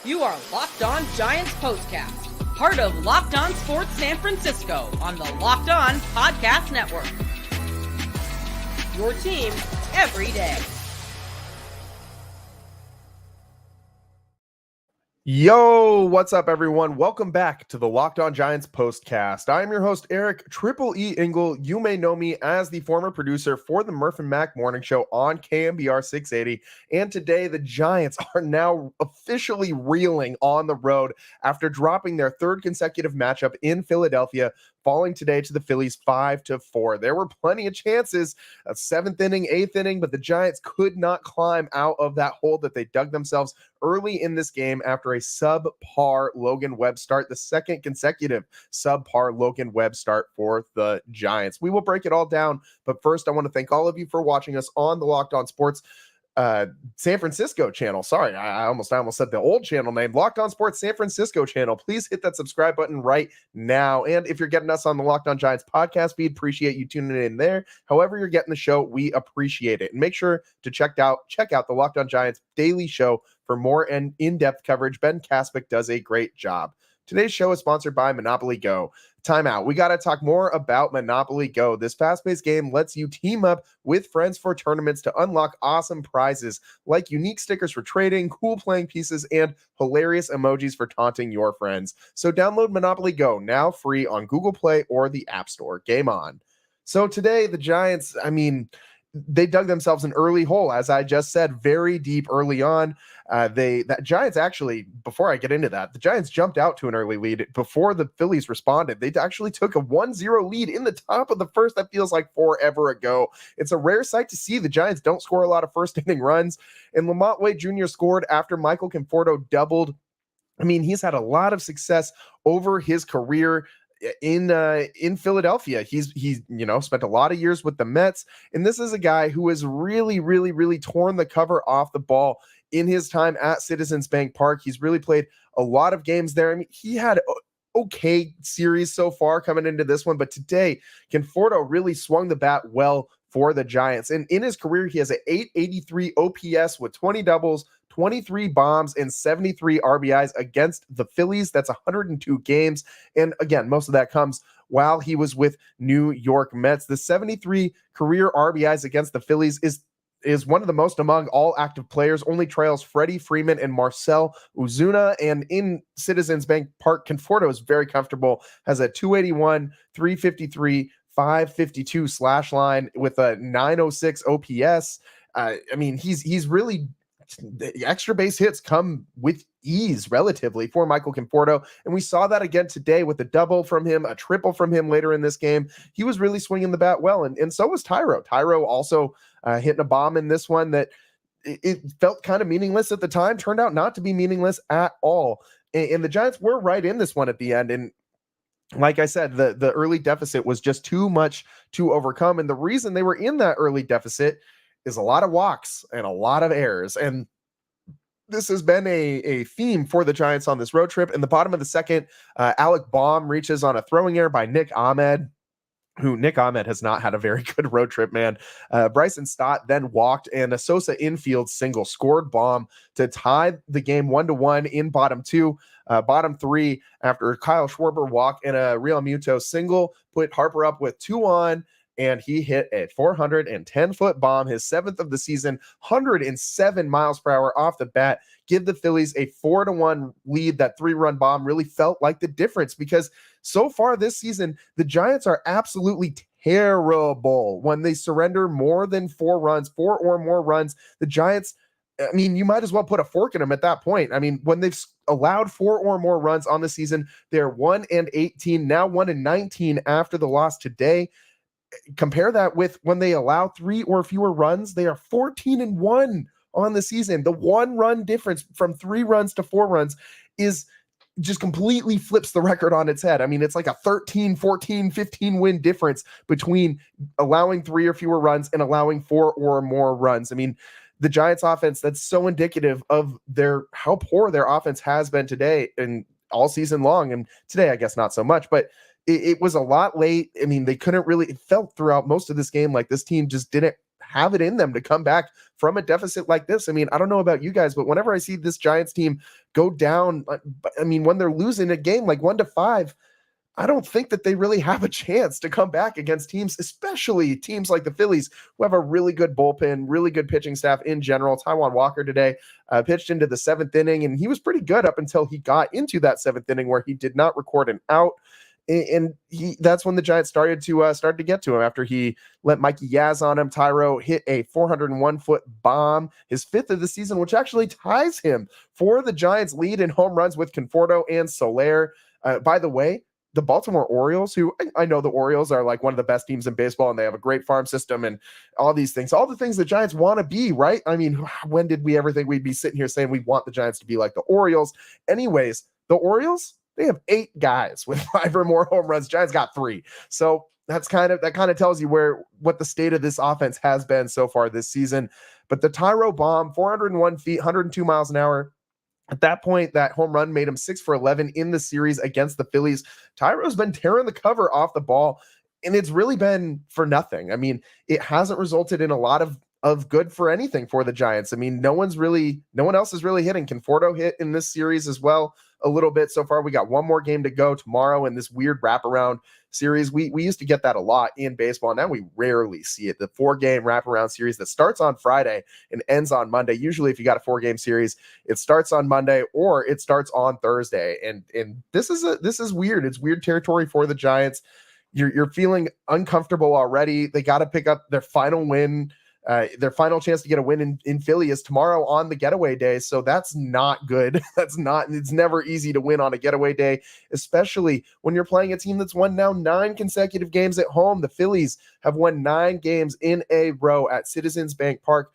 You are Locked On Giants Postcast, part of Locked On Sports San Francisco on the Locked On Podcast Network. Your team every day. Yo, what's up, everyone? Welcome back to the Locked On Giants Postcast. I'm your host, Eric Triple E Engel. You may know me as the former producer for the Murph and Mac Morning Show on KMBR 680. And today, the Giants are now officially reeling on the road after dropping their third consecutive matchup in Philadelphia, falling today to the Phillies 5-4. There were plenty of chances, a seventh inning, eighth inning, but the Giants could not climb out of that hole that they dug themselves early in this game after a subpar Logan Webb start, the second consecutive subpar Logan Webb start for the Giants. We will break it all down, but first I want to thank all of you for watching us on the Locked On Sports San Francisco channel. Sorry, I almost said the old channel name, Locked On Sports San Francisco channel. Please hit that subscribe button right now. And if you're getting us on the Locked On Giants podcast feed, appreciate you tuning in there. However you're getting the show, we appreciate it. And make sure to check out the Locked On Giants daily show for more and in-depth coverage. Ben Kaspick does a great job. Today's show is sponsored by Monopoly Go. Timeout. We got to talk more about Monopoly Go. This fast-paced game lets you team up with friends for tournaments to unlock awesome prizes like unique stickers for trading, cool playing pieces, and hilarious emojis for taunting your friends. So download Monopoly Go, now free on Google Play or the App Store. Game on. So today, the Giants, they dug themselves an early hole, as I just said, very deep early on. The Giants actually, before I get into that, the Giants jumped out to an early lead before the Phillies responded. They actually took a 1-0 lead in the top of the first. That feels like forever ago. It's a rare sight to see. The Giants don't score a lot of first inning runs, and Lamont Wade Jr. scored after Michael Conforto doubled. He's had a lot of success over his career in Philadelphia. He's spent a lot of years with the Mets, and this is a guy who has really torn the cover off the ball in his time at Citizens Bank Park. He's really played a lot of games there. He had okay series so far coming into this one, but today Conforto really swung the bat well for the Giants. And in his career, he has an 883 OPS with 20 doubles, 23 bombs, and 73 RBIs against the Phillies. That's 102 games. And again, most of that comes while he was with New York Mets. The 73 career RBIs against the Phillies is one of the most among all active players, only trails Freddie Freeman and Marcell Ozuna. And in Citizens Bank Park, Conforto is very comfortable, has a 281, 353, 552 slash line with a 906 OPS. He's really, the extra base hits come with ease relatively for Michael Conforto. And we saw that again today with a double from him, a triple from him later in this game. He was really swinging the bat well. And so was Tyro. Tyro also hitting a bomb in this one that it felt kind of meaningless at the time, turned out not to be meaningless at all. And the Giants were right in this one at the end. And like I said, the early deficit was just too much to overcome. And the reason they were in that early deficit is a lot of walks and a lot of errors. And this has been a theme for the Giants on this road trip. In the bottom of the second, Alec Baum reaches on a throwing error by Nick Ahmed, who Nick Ahmed has not had a very good road trip, man. Bryson Stott then walked, and a Sosa infield single scored Baum to tie the game 1-1 in bottom two. Bottom three, after Kyle Schwarber walk and a Real Muto single, put Harper up with 2 on, and he hit a 410-foot bomb, his 7th of the season, 107 miles per hour off the bat, give the Phillies a 4-1 lead. That 3-run bomb really felt like the difference, because so far this season, the Giants are absolutely terrible when they surrender more than 4 runs, 4 or more runs. The Giants, you might as well put a fork in them at that point. When they've allowed 4 or more runs on the season, they're 1-18, now 1-19 after the loss today. Compare that with when they allow 3 or fewer runs, they are 14-1 on the season. The 1-run difference from 3 runs to 4 runs is just completely flips the record on its head. It's like a 13, 14, 15 win difference between allowing 3 or fewer runs and allowing 4 or more runs. The Giants offense, that's so indicative of how poor their offense has been today and all season long. And today, I guess not so much, but it was a lot late. They couldn't really, it felt throughout most of this game like this team just didn't have it in them to come back from a deficit like this. I mean, I don't know about you guys, but whenever I see this Giants team go down, I mean, when they're losing a game like 1-5, I don't think that they really have a chance to come back against teams, especially teams like the Phillies, who have a really good bullpen, really good pitching staff in general. Taijuan Walker today pitched into the 7th inning, and he was pretty good up until he got into that 7th inning where he did not record an out. And that's when the Giants started to get to him after he let Mikey Yaz on him. Tyro hit a 401-foot bomb, his 5th of the season, which actually ties him for the Giants' lead in home runs with Conforto and Soler. By the way, the Baltimore Orioles, who I know the Orioles are like one of the best teams in baseball, and they have a great farm system and all these things, all the things the Giants want to be, right? I mean, when did we ever think we'd be sitting here saying we want the Giants to be like the Orioles? Anyways, the Orioles, they have 8 guys with 5 or more home runs. Giants got 3. So that kind of tells you what the state of this offense has been so far this season. But the Tyro bomb, 401 feet, 102 miles an hour. At that point, that home run made him 6 for 11 in the series against the Phillies. Tyro's been tearing the cover off the ball, and it's really been for nothing. I mean, it hasn't resulted in a lot of good for anything for the Giants. I mean, no one else is really hitting. Conforto hit in this series as well a little bit so far. We got one more game to go tomorrow in this weird wraparound series. We used to get that a lot in baseball. Now we rarely see it. The 4-game wraparound series that starts on Friday and ends on Monday. Usually if you got a 4-game series, it starts on Monday or it starts on Thursday. And this is weird. It's weird territory for the Giants. You're feeling uncomfortable already. They got to pick up their final win. Their final chance to get a win in Philly is tomorrow on the getaway day. So that's not good. It's never easy to win on a getaway day, especially when you're playing a team that's won now 9 consecutive games at home. The Phillies have won 9 games in a row at Citizens Bank Park.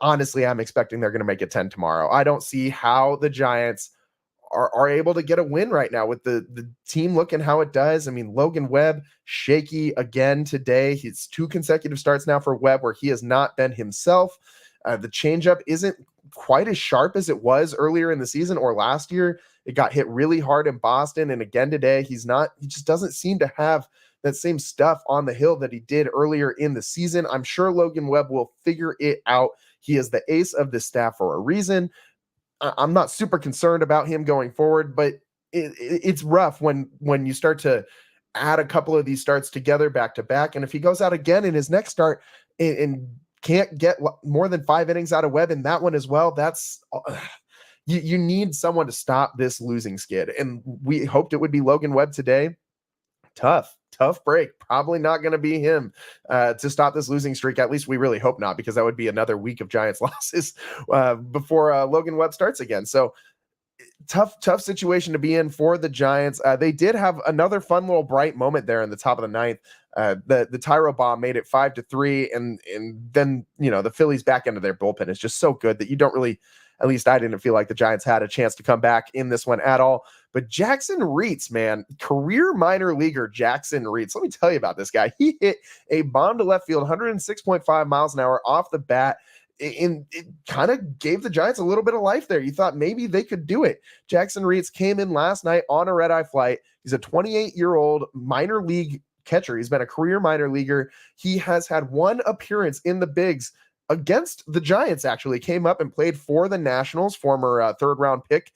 Honestly, I'm expecting they're going to make it 10 tomorrow. I don't see how the Giants are able to get a win right now with the team looking how it does. I mean, Logan Webb, shaky again today. He's 2 consecutive starts now for Webb where he has not been himself. The changeup isn't quite as sharp as it was earlier in the season or last year. It got hit really hard in Boston. And again today, he just doesn't seem to have that same stuff on the hill that he did earlier in the season. I'm sure Logan Webb will figure it out. He is the ace of the staff for a reason. I'm not super concerned about him going forward, but it's rough when you start to add a couple of these starts together back to back. And if he goes out again in his next start and can't get more than 5 innings out of Webb in that one as well, that's you need someone to stop this losing skid. And we hoped it would be Logan Webb today. Tough break. Probably not going to be him to stop this losing streak. At least we really hope not, because that would be another week of Giants losses before Logan Webb starts again. So tough situation to be in for the Giants. They did have another fun little bright moment there in the top of the 9th. The Tyro bomb made it 5-3, and then the Phillies back into their bullpen is just so good that you don't really, at least I didn't feel like the Giants had a chance to come back in this one at all. But Jackson Reitz, man, career minor leaguer Jackson Reitz. Let me tell you about this guy. He hit a bomb to left field, 106.5 miles an hour off the bat. And it kind of gave the Giants a little bit of life there. You thought maybe they could do it. Jackson Reitz came in last night on a red-eye flight. He's a 28-year-old minor league catcher. He's been a career minor leaguer. He has had 1 appearance in the bigs against the Giants. Actually came up and played for the Nationals, former 3rd-round pick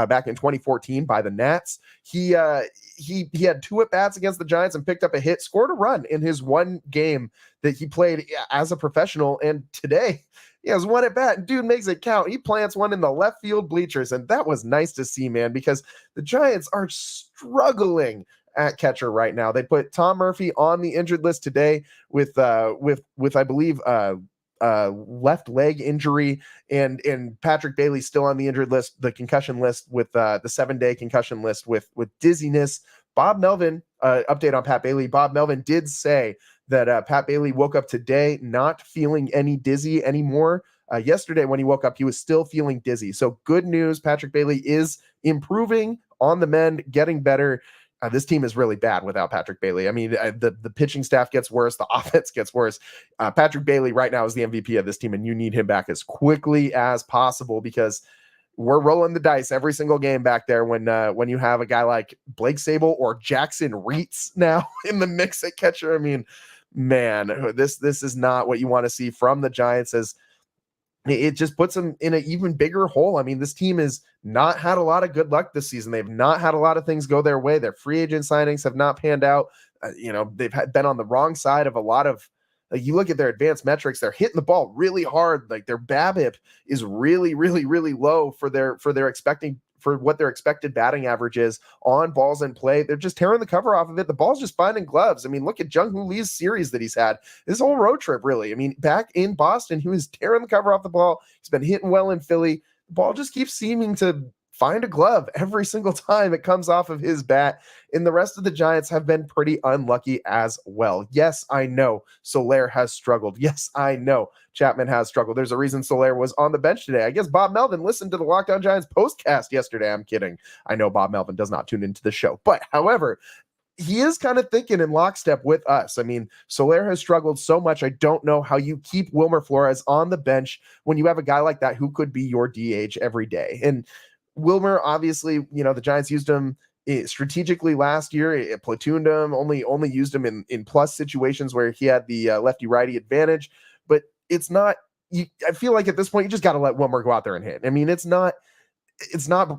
back in 2014 by the Nats. He had 2 at-bats against the Giants and picked up a hit, scored a run in his 1 game that he played as a professional. And today he has 1 at-bat, and dude makes it count. He plants one in the left field bleachers, and that was nice to see, man, because the Giants are struggling at catcher right now. They put Tom Murphy on the injured list today with I believe left leg injury, and Patrick Bailey still on the injured list, the concussion list, with the 7-day concussion list with dizziness. Bob Melvin, update on Pat Bailey. Bob Melvin did say that Pat Bailey woke up today not feeling any dizzy anymore. Yesterday when he woke up, he was still feeling dizzy. So good news. Patrick Bailey is improving on the mend, getting better. This team is really bad without Patrick Bailey. I mean, the pitching staff gets worse. The offense gets worse. Patrick Bailey right now is the MVP of this team, and you need him back as quickly as possible, because we're rolling the dice every single game back there when you have a guy like Blake Sable or Jackson Reitz now in the mix at catcher. I mean, man, this is not what you want to see from the Giants, as it just puts them in an even bigger hole. I mean, this team has not had a lot of good luck this season. They've not had a lot of things go their way. Their free agent signings have not panned out. They've been on the wrong side of a lot of, like, you look at their advanced metrics, they're hitting the ball really hard. Like, their BABIP is really, really, really low for what their expected batting average is on balls in play. They're just tearing the cover off of it. The ball's just finding gloves. I mean, look at Jung-Hoo Lee's series that he's had. This whole road trip, really. I mean, back in Boston, he was tearing the cover off the ball. He's been hitting well in Philly. The ball just keeps seeming to find a glove every single time it comes off of his bat. And the rest of the Giants have been pretty unlucky as well. Yes, I know Soler has struggled. Yes, I know Chapman has struggled. There's a reason Soler was on the bench today. I guess Bob Melvin listened to the Locked On Giants postcast yesterday. I'm kidding. I know Bob Melvin does not tune into the show. But however, he is kind of thinking in lockstep with us. I mean, Soler has struggled so much. I don't know how you keep Wilmer Flores on the bench when you have a guy like that who could be your DH every day. And Wilmer, obviously, the Giants used him strategically last year. It platooned him, only used him in plus situations where he had the lefty-righty advantage. But it's not, I feel like at this point, you just got to let Wilmer go out there and hit. I mean, it's not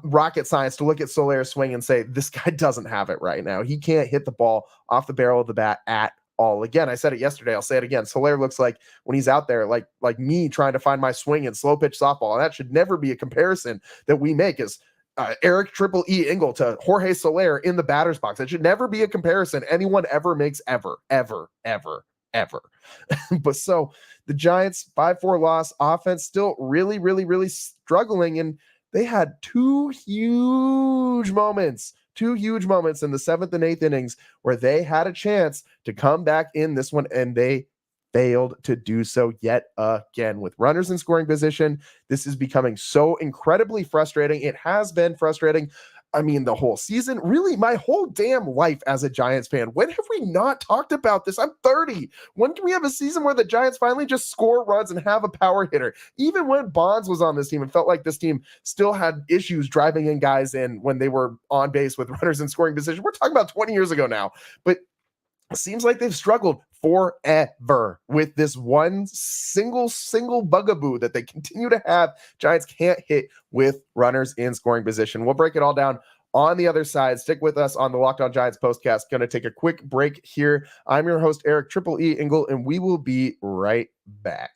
rocket science to look at Soler's swing and say, this guy doesn't have it right now. He can't hit the ball off the barrel of the bat at all. Again, I said it yesterday, I'll say it again. Soler looks like, when he's out there, like me trying to find my swing in slow pitch softball. And that should never be a comparison that we make as Eric Triple E Engel to Jorge Soler in the batter's box. That should never be a comparison anyone ever makes, ever. But so the Giants 5-4 loss, offense still really, really, really struggling. And they had two huge moments in the 7th and 8th innings where they had a chance to come back in this one, and they failed to do so yet again. With runners in scoring position, this is becoming so incredibly frustrating. It has been frustrating, I mean, the whole season, really my whole damn life as a Giants fan. When have we not talked about this? I'm 30. When can we have a season where the Giants finally just score runs and have a power hitter? Even when Bonds was on this team, it felt like this team still had issues driving in guys in when they were on base with runners in scoring position. We're talking about 20 years ago now, but it seems like they've struggled forever with this one single bugaboo that they continue to have. Giants can't hit with runners in scoring position. We'll break it all down on the other side. Stick with us on the Locked On Giants postcast. Going to take a quick break here. I'm your host, Eric Triple E Engel, and we will be right back.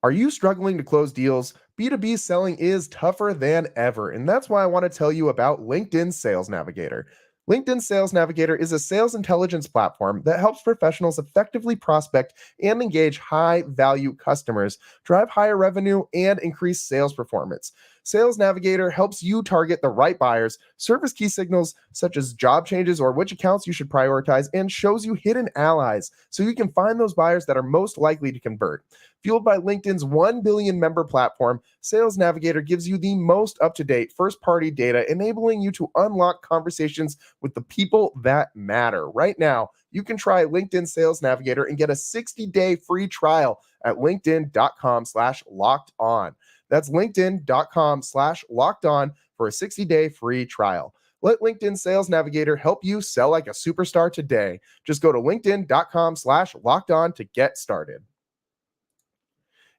Are you struggling to close deals? B2B selling is tougher than ever, and that's why I want to tell you about LinkedIn Sales Navigator. LinkedIn Sales Navigator is a sales intelligence platform that helps professionals effectively prospect and engage high-value customers, drive higher revenue, and increase sales performance. Sales Navigator helps you target the right buyers, surface key signals such as job changes or which accounts you should prioritize, and shows you hidden allies so you can find those buyers that are most likely to convert. Fueled by LinkedIn's 1 billion member platform, Sales Navigator gives you the most up-to-date first-party data, enabling you to unlock conversations with the people that matter. Right now, you can try LinkedIn Sales Navigator and get a 60-day free trial at linkedin.com/lockedon. That's linkedin.com/lockedon for a 60-day free trial. Let LinkedIn Sales Navigator help you sell like a superstar today. Just go to linkedin.com/lockedon to get started.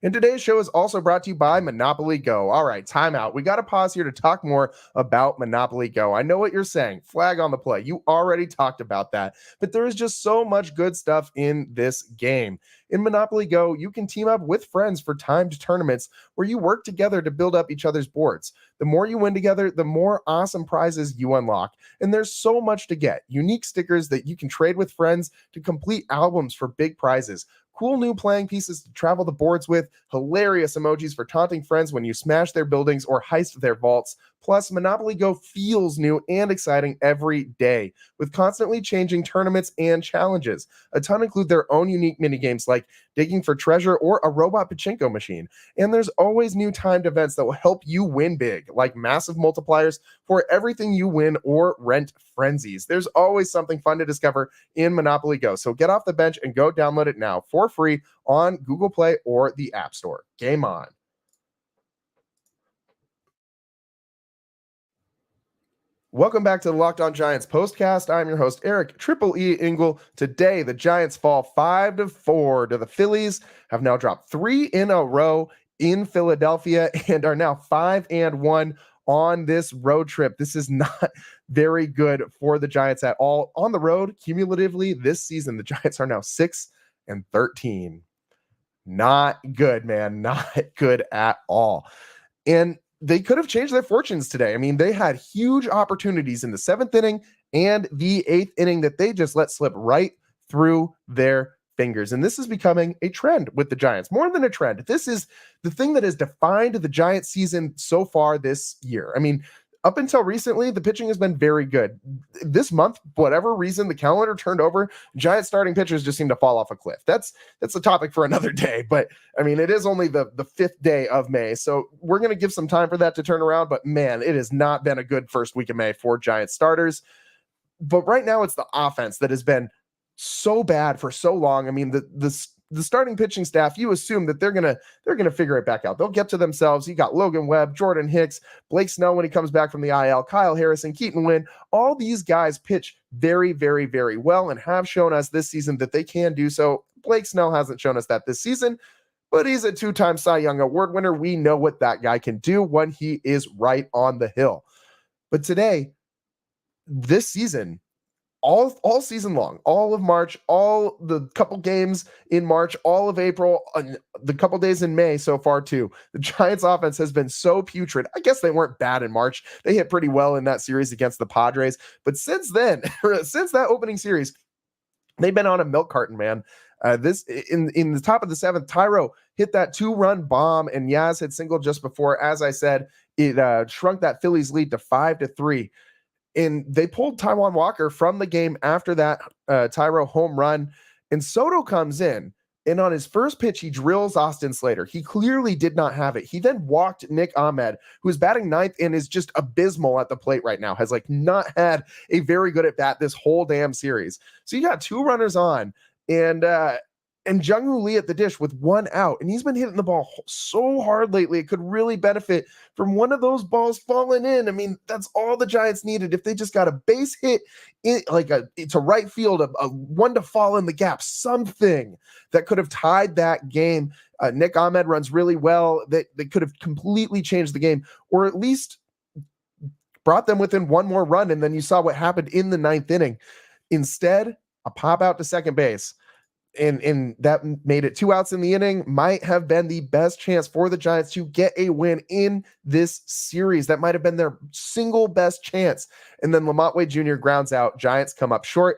And today's show is also brought to you by Monopoly Go. All right, time out. We got to pause here to talk more about Monopoly Go. I know what you're saying. Flag on the play. You already talked about that. But there is just so much good stuff in this game. In Monopoly Go, you can team up with friends for timed tournaments where you work together to build up each other's boards. The more you win together, the more awesome prizes you unlock. And there's so much to get. Unique stickers that you can trade with friends to complete albums for big prizes. Cool new playing pieces to travel the boards with, hilarious emojis for taunting friends when you smash their buildings or heist their vaults. Plus, Monopoly Go feels new and exciting every day, with constantly changing tournaments and challenges. A ton include their own unique minigames like digging for treasure or a robot pachinko machine. And there's always new timed events that will help you win big, like massive multipliers for everything you win or rent frenzies. There's always something fun to discover in Monopoly Go. So get off the bench and go download it now for free on Google Play or the App Store. Game on. Welcome back to the Locked On Giants postcast. I'm your host, Eric Triple E Engel. Today, the Giants fall 5-4 to the Phillies, have now dropped 3 in a row in Philadelphia, and are now 5-1 on this road trip. This is not very good for the Giants at all. On the road, cumulatively this season, the Giants are now 6-13. Not good, man. Not good at all. And they could have changed their fortunes today. I mean, they had huge opportunities in the 7th inning and the 8th inning that they just let slip right through their fingers. And this is becoming a trend with the Giants. More than a trend, this is the thing that has defined the Giants season so far this year. I mean, up until recently, the pitching has been very good. This month, whatever reason, the calendar turned over. Giants starting pitchers just seem to fall off a cliff. That's a topic for another day. But I mean, it is only the 5th day of May, so we're going to give some time for that to turn around. But man, it has not been a good first week of May for Giants starters. But right now, it's the offense that has been so bad for so long. I mean, the starting pitching staff, you assume that they're gonna figure it back out. They'll get to themselves. You got Logan Webb, Jordan Hicks, Blake Snell when he comes back from the IL, Kyle Harrison, Keaton Wynn. All these guys pitch very, very, very well and have shown us this season that they can do so. Blake Snell hasn't shown us that this season, but he's a 2-time Cy Young Award winner. We know what that guy can do when he is right on the hill. But today, this season, all season long, all of March, all the couple games in March, all of April, the couple days in May so far too, the Giants offense has been so putrid. I guess they weren't bad in March. They hit pretty well in that series against the Padres. But since then, since that opening series, they've been on a milk carton, man. This in the top of the 7th, Tyro hit that 2-run bomb, and Yaz had singled just before. As I said, it shrunk that Phillies lead to 5-3. And they pulled Taijuan Walker from the game after that Tyro home run. And Soto comes in, and on his first pitch, he drills Austin Slater. He clearly did not have it. He then walked Nick Ahmed, who's batting 9th and is just abysmal at the plate right now, has like not had a very good at bat this whole damn series. So you got 2 runners on, and Jung-Hoo Lee at the dish with 1 out. And he's been hitting the ball so hard lately. It could really benefit from one of those balls falling in. I mean, that's all the Giants needed. If they just got a base hit to right field, a one to fall in the gap, something that could have tied that game. Nick Ahmed runs really well. That could have completely changed the game, or at least brought them within 1 more run. And then you saw what happened in the 9th inning. Instead, a pop out to second base. And that made it 2 outs in the inning. Might have been the best chance for the Giants to get a win in this series. That might have been their single best chance. And then Lamont Wade Jr. grounds out. Giants come up short.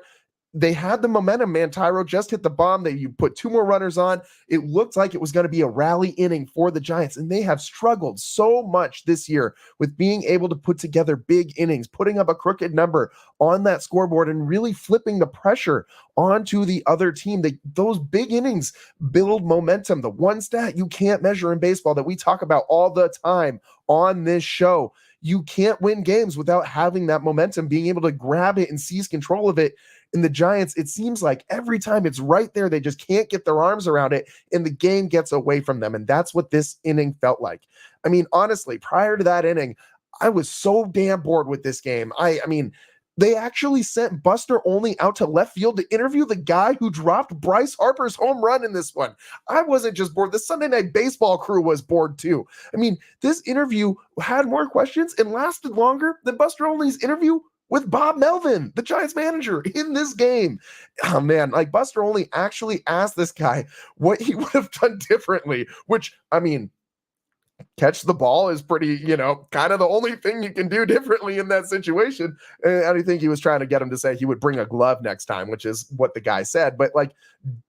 They had the momentum, man. Tyro just hit the bomb. You put 2 more runners on. It looked like it was going to be a rally inning for the Giants, and they have struggled so much this year with being able to put together big innings, putting up a crooked number on that scoreboard, and really flipping the pressure onto the other team. Those big innings build momentum. The one stat you can't measure in baseball that we talk about all the time on this show. You can't win games without having that momentum, being able to grab it and seize control of it. In the Giants, it seems like every time it's right there, they just can't get their arms around it, and the game gets away from them. And that's what this inning felt like. I mean, honestly, prior to that inning, I was so damn bored with this game. I mean, they actually sent Buster Olney out to left field to interview the guy who dropped Bryce Harper's home run in this one. I wasn't just bored. The Sunday Night Baseball crew was bored too. I mean, this interview had more questions and lasted longer than Buster Olney's interview with Bob Melvin, the Giants manager, in this game. Oh man, like Buster Olney actually asked this guy what he would have done differently, which, I mean, catch the ball is pretty, kind of the only thing you can do differently in that situation. And I think he was trying to get him to say he would bring a glove next time, which is what the guy said. But like,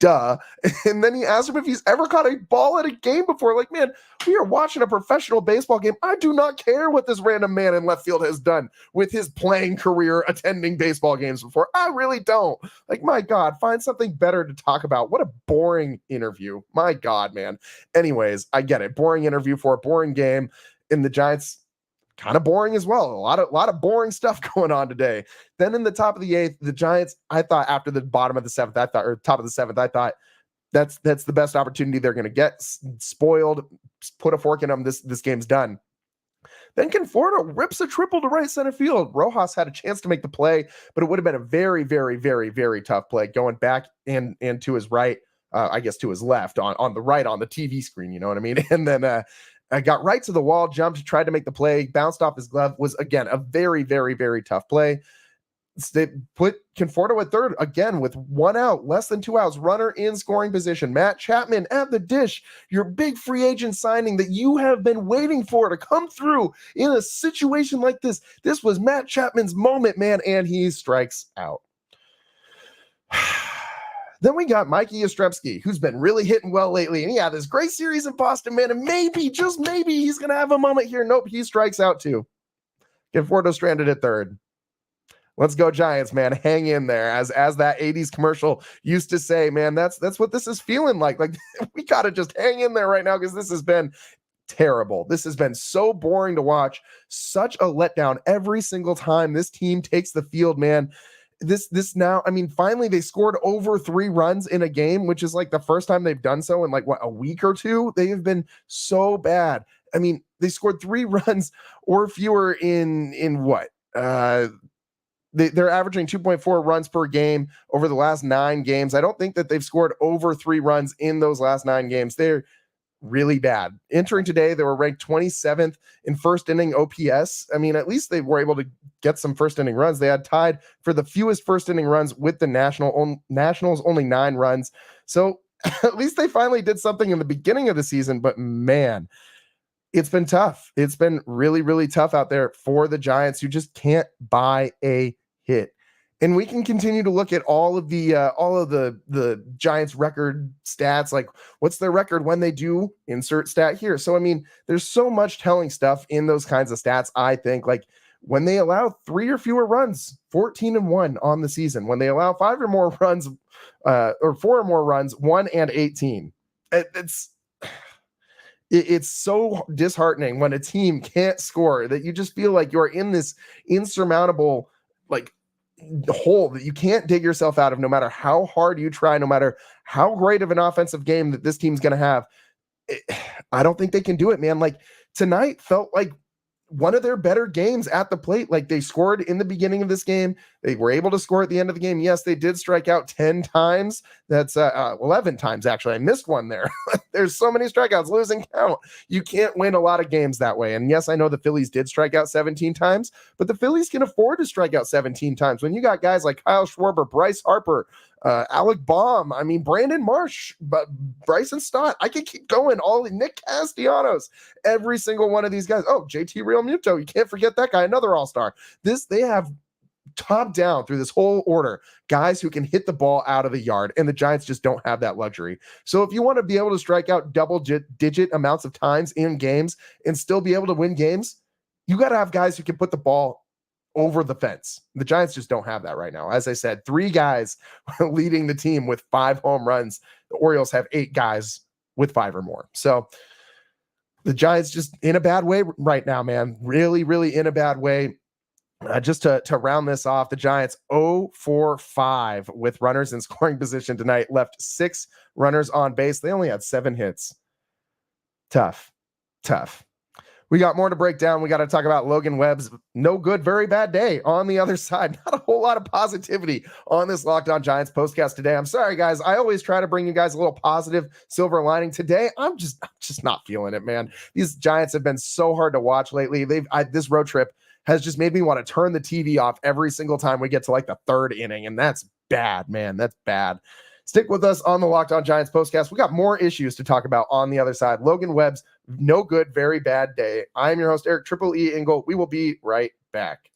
duh. And then he asked him if he's ever caught a ball at a game before. Like, man, we are watching a professional baseball game. I do not care what this random man in left field has done with his playing career attending baseball games before. I really don't. Like, my God, find something better to talk about. What a boring interview. My God, man. Anyways, I get it. Boring interview for a boring game. And the Giants, kind of boring as well. A lot of boring stuff going on today. Then in the top of the 8th, the Giants, I thought after the bottom of the 7th, top of the 7th, I thought that's the best opportunity they're going to get. Spoiled, put a fork in them. This game's done. Then Conforto rips a triple to right center field. Rojas had a chance to make the play, but it would have been a very, very, very, very tough play going back and to his right, I guess to his left on the right on the TV screen, you know what I mean? And then I got right to the wall, jumped, tried to make the play, bounced off his glove. Was, again, a very, very, very tough play. They put Conforto at third again with 1 out, less than 2 outs, runner in scoring position. Matt Chapman at the dish, your big free agent signing that you have been waiting for to come through in a situation like this. This was Matt Chapman's moment, man, and he strikes out. Then we got Mikey Yastrzemski, who's been really hitting well lately, and he had this great series in Boston, man, and maybe, just maybe, he's going to have a moment here. Nope, he strikes out too. Conforto stranded at third. Let's go Giants, man. Hang in there. As that 80s commercial used to say, man, that's what this is feeling like. Like, we got to just hang in there right now because this has been terrible. This has been so boring to watch. Such a letdown every single time this team takes the field, man. This now, I mean, finally they scored over 3 runs in a game, which is like the first time they've done so in like, what, a week or two? They have been so bad. I mean, they scored 3 runs or fewer in what? They're averaging 2.4 runs per game over the last 9 games. I don't think that they've scored over 3 runs in those last 9 games. They're really bad. Entering today, they were ranked 27th in first inning OPS. I mean, at least they were able to get some first inning runs. They had tied for the fewest first inning runs with the Nationals, only 9 runs. So at least they finally did something in the beginning of the season, but man, it's been tough. It's been really, really tough out there for the Giants, who just can't buy a hit. And we can continue to look at all of the Giants record stats, like what's their record when they do insert stat here. So, I mean, there's so much telling stuff in those kinds of stats. I think, like, when they allow 3 or fewer runs, 14-1 on the season. When they allow 5 or more runs, or 4 or more runs, 1-18. It's so disheartening when a team can't score that you just feel like you're in this insurmountable, like, hole that you can't dig yourself out of, no matter how hard you try, no matter how great of an offensive game that this team's going to have. I don't think they can do it, man. Like, tonight felt like one of their better games at the plate. Like, they scored in the beginning of this game. They were able to score at the end of the game. Yes, they did strike out 10 times. That's 11 times, actually. I missed one there. There's so many strikeouts, losing count. You can't win a lot of games that way. And yes, I know the Phillies did strike out 17 times, but the Phillies can afford to strike out 17 times. When you got guys like Kyle Schwarber, Bryce Harper, Alec Baum, I mean, Brandon Marsh, but Bryson Stott, I can keep going. All Nick Castellanos, every single one of these guys. Oh, JT Realmuto, you can't forget that guy, another all-star. They have top down through this whole order guys who can hit the ball out of the yard, and the Giants just don't have that luxury. So if you want to be able to strike out double-digit amounts of times in games and still be able to win games, you got to have guys who can put the ball over the fence. The Giants just don't have that right now. As I said, 3 guys leading the team with 5 home runs. The Orioles have 8 guys with 5 or more. So the Giants just in a bad way right now, man. Really, really in a bad way. Just to round this off, the Giants 0-for-5 with runners in scoring position tonight, left 6 runners on base. They only had 7 hits. Tough. We got more to break down. We got to talk about Logan Webb's no good, very bad day on the other side. Not a whole lot of positivity on this Locked On Giants postcast today. I'm sorry, guys. I always try to bring you guys a little positive silver lining. Today, I'm just not feeling it, man. These Giants have been so hard to watch lately. This road trip has just made me want to turn the TV off every single time we get to like the 3rd inning, and that's bad, man. That's bad. Stick with us on the Locked On Giants postcast. We got more issues to talk about on the other side. Logan Webb's no good, very bad day. I am your host, Eric Triple E Engel. We will be right back.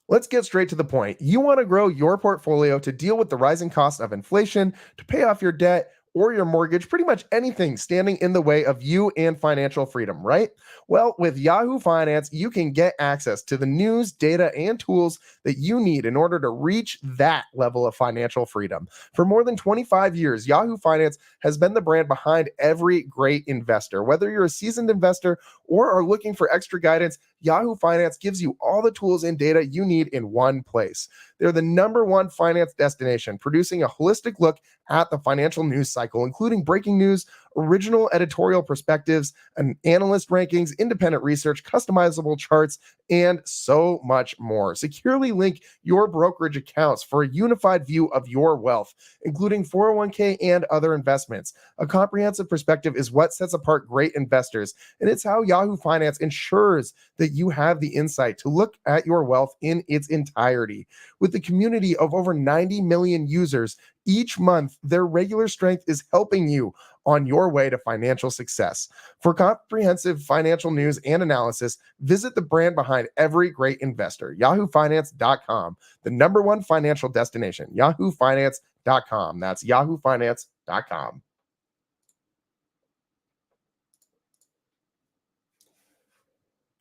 Let's get straight to the point. You want to grow your portfolio to deal with the rising cost of inflation, to pay off your debt or your mortgage, pretty much anything standing in the way of you and financial freedom, right? Well, with Yahoo Finance, you can get access to the news, data, and tools that you need in order to reach that level of financial freedom. For more than 25 years, Yahoo Finance has been the brand behind every great investor. Whether you're a seasoned investor or are looking for extra guidance, Yahoo Finance gives you all the tools and data you need in one place. They're the #1 finance destination, producing a holistic look at the financial news cycle, including breaking news, original editorial perspectives, and analyst rankings, independent research, customizable charts, and so much more. Securely link your brokerage accounts for a unified view of your wealth, including 401k and other investments. A comprehensive perspective is what sets apart great investors, and it's how Yahoo Finance ensures that you have the insight to look at your wealth in its entirety. With the community of over 90 million users each month, their regular strength is helping you on your way to financial success. For comprehensive financial news and analysis, visit the brand behind every great investor, yahoofinance.com, the number one financial destination, yahoofinance.com. That's yahoofinance.com.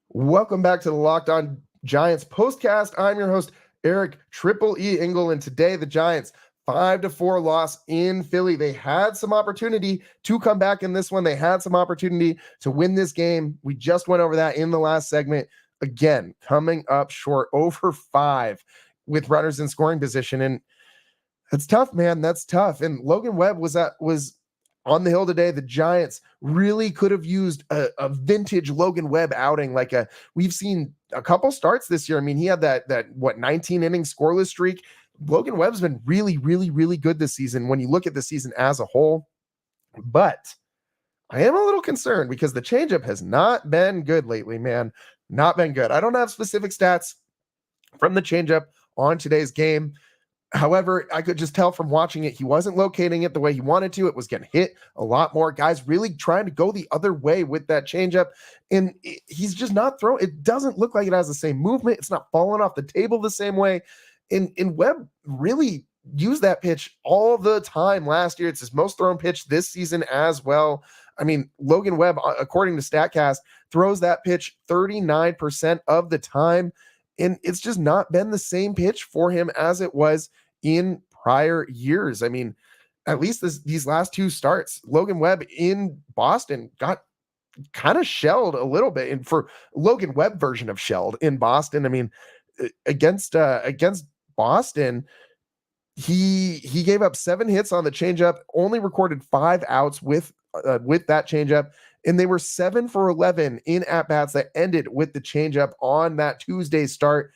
Welcome back to the Locked On Giants postcast. I'm your host, Eric Triple E Engel, and today the Giants 5-4 loss in Philly. They had some opportunity to come back in this one. They had some opportunity to win this game. We just went over that in the last segment. Again, coming up short, over 5 with runners in scoring position, and that's tough, man. That's tough. And Logan Webb was on the hill today. The Giants really could have used a vintage Logan Webb outing. We've seen a couple starts this year. I mean, he had that 19 inning scoreless streak. Logan Webb's been really, really, really good this season when you look at the season as a whole. But I am a little concerned because the changeup has not been good lately, man. Not been good. I don't have specific stats from the changeup on today's game. However, I could just tell from watching it, he wasn't locating it the way he wanted to. It was getting hit a lot more. Guys really trying to go the other way with that changeup, and he's just not throwing. It doesn't look like it has the same movement. It's not falling off the table the same way. And Webb really used that pitch all the time last year. It's his most thrown pitch this season as well. I mean, Logan Webb, according to StatCast, throws that pitch 39% of the time, and it's just not been the same pitch for him as it was in prior years. I mean, at least these last 2 starts, Logan Webb in Boston got kind of shelled a little bit, and for Logan Webb version of shelled in Boston. I mean, against Boston, he gave up 7 hits on the changeup, only recorded 5 outs with that changeup, and they were 7 for 11 in at-bats that ended with the changeup on that Tuesday start.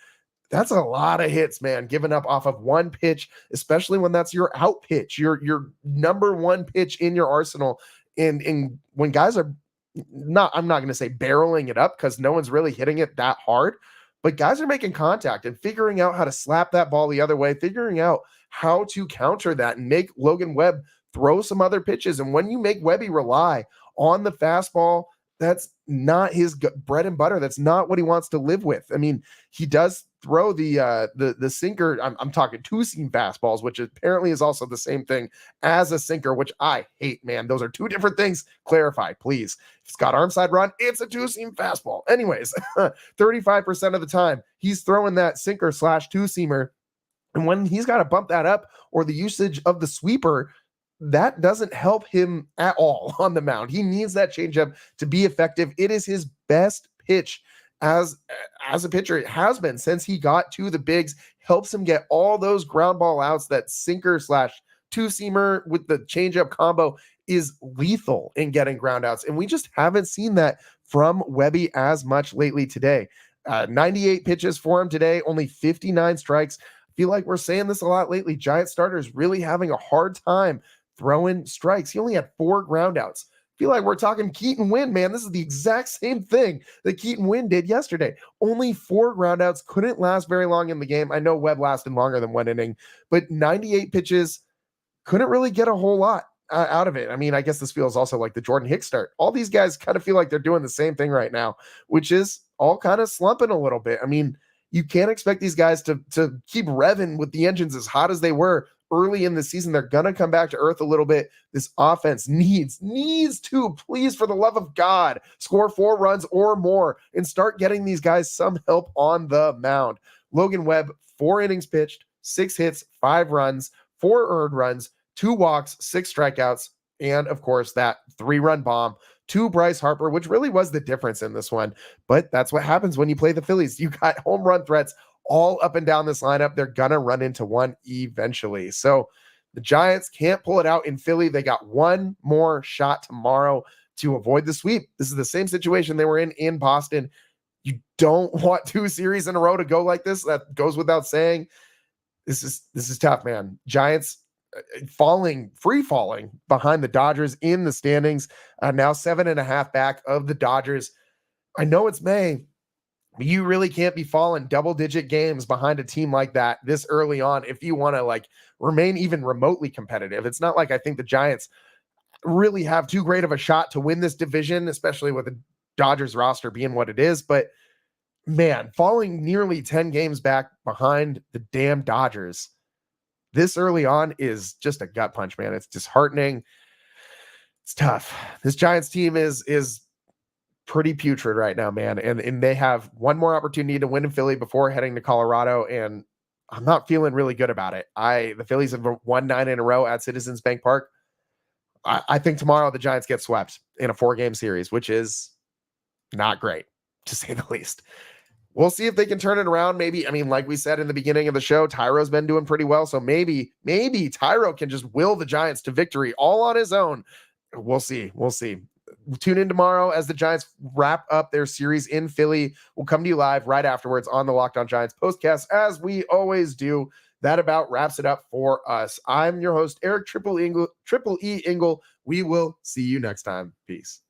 That's a lot of hits, man, given up off of one pitch, especially when that's your out pitch, your number one pitch in your arsenal. And when guys are I'm not going to say barreling it up because no one's really hitting it that hard, but guys are making contact and figuring out how to slap that ball the other way, figuring out how to counter that and make Logan Webb throw some other pitches. And when you make Webby rely on the fastball, that's not his bread and butter. That's not what he wants to live with. I mean, he does throw the sinker. I'm talking 2-seam fastballs, which apparently is also the same thing as a sinker, which I hate, man. Those are 2 different things. Clarify, please. If it's got arm side run, it's a 2-seam fastball. Anyways, 35% of the time he's throwing that sinker / 2-seamer. And when he's got to bump that up or the usage of the sweeper, that doesn't help him at all on the mound. He needs that changeup to be effective. It is his best pitch as a pitcher. It has been since he got to the bigs. Helps him get all those ground ball outs. That sinker / 2-seamer with the changeup combo is lethal in getting ground outs. And we just haven't seen that from Webby as much lately today. 98 pitches for him today, only 59 strikes. I feel like we're saying this a lot lately. Giant starters really having a hard time throwing strikes. He only had 4 ground outs. Feel like we're talking Keaton Wynn, man. This is the exact same thing that Keaton Wynn did yesterday. Only 4 ground outs, couldn't last very long in the game. I know Webb lasted longer than 1 inning, but 98 pitches, couldn't really get a whole lot out of it. I mean, I guess this feels also like the Jordan Hicks start. All these guys kind of feel like they're doing the same thing right now, which is all kind of slumping a little bit. I mean, you can't expect these guys to keep revving with the engines as hot as they were early in the season. They're going to come back to earth a little bit. This offense needs to, please, for the love of God, score 4 runs or more and start getting these guys some help on the mound. Logan Webb, 4 innings pitched, 6 hits, 5 runs, 4 earned runs, 2 walks, 6 strikeouts, and of course that 3-run bomb to Bryce Harper, which really was the difference in this one. But that's what happens when you play the Phillies. You got home run threats all up and down this lineup. They're going to run into one eventually. So The Giants can't pull it out in Philly. They got one more shot tomorrow to avoid the sweep. This is the same situation they were in Boston. You don't want 2 series in a row to go like this. That goes without saying. This is tough, man. Giants free falling behind the Dodgers in the standings. Now 7.5 back of the Dodgers. I know it's May, but you really can't be falling double-digit games behind a team like that this early on if you want to remain even remotely competitive. It's not like I think the Giants really have too great of a shot to win this division, especially with the Dodgers roster being what it is. But man, falling nearly 10 games back behind the damn Dodgers this early on is just a gut punch, man. It's disheartening. It's tough. This Giants team is pretty putrid right now, man. And they have one more opportunity to win in Philly before heading to Colorado. And I'm not feeling really good about it. The Phillies have won 9 in a row at Citizens Bank Park. I think tomorrow the Giants get swept in a 4-game series, which is not great, to say the least. We'll see if they can turn it around. Maybe, like we said in the beginning of the show, Tyro's been doing pretty well. So maybe Tyro can just will the Giants to victory all on his own. We'll see. Tune in tomorrow as the Giants wrap up their series in Philly. We'll come to you live right afterwards on the Locked On Giants postcast, as we always do. That about wraps it up for us. I'm your host, Eric Triple E Ingle. We will see you next time. Peace.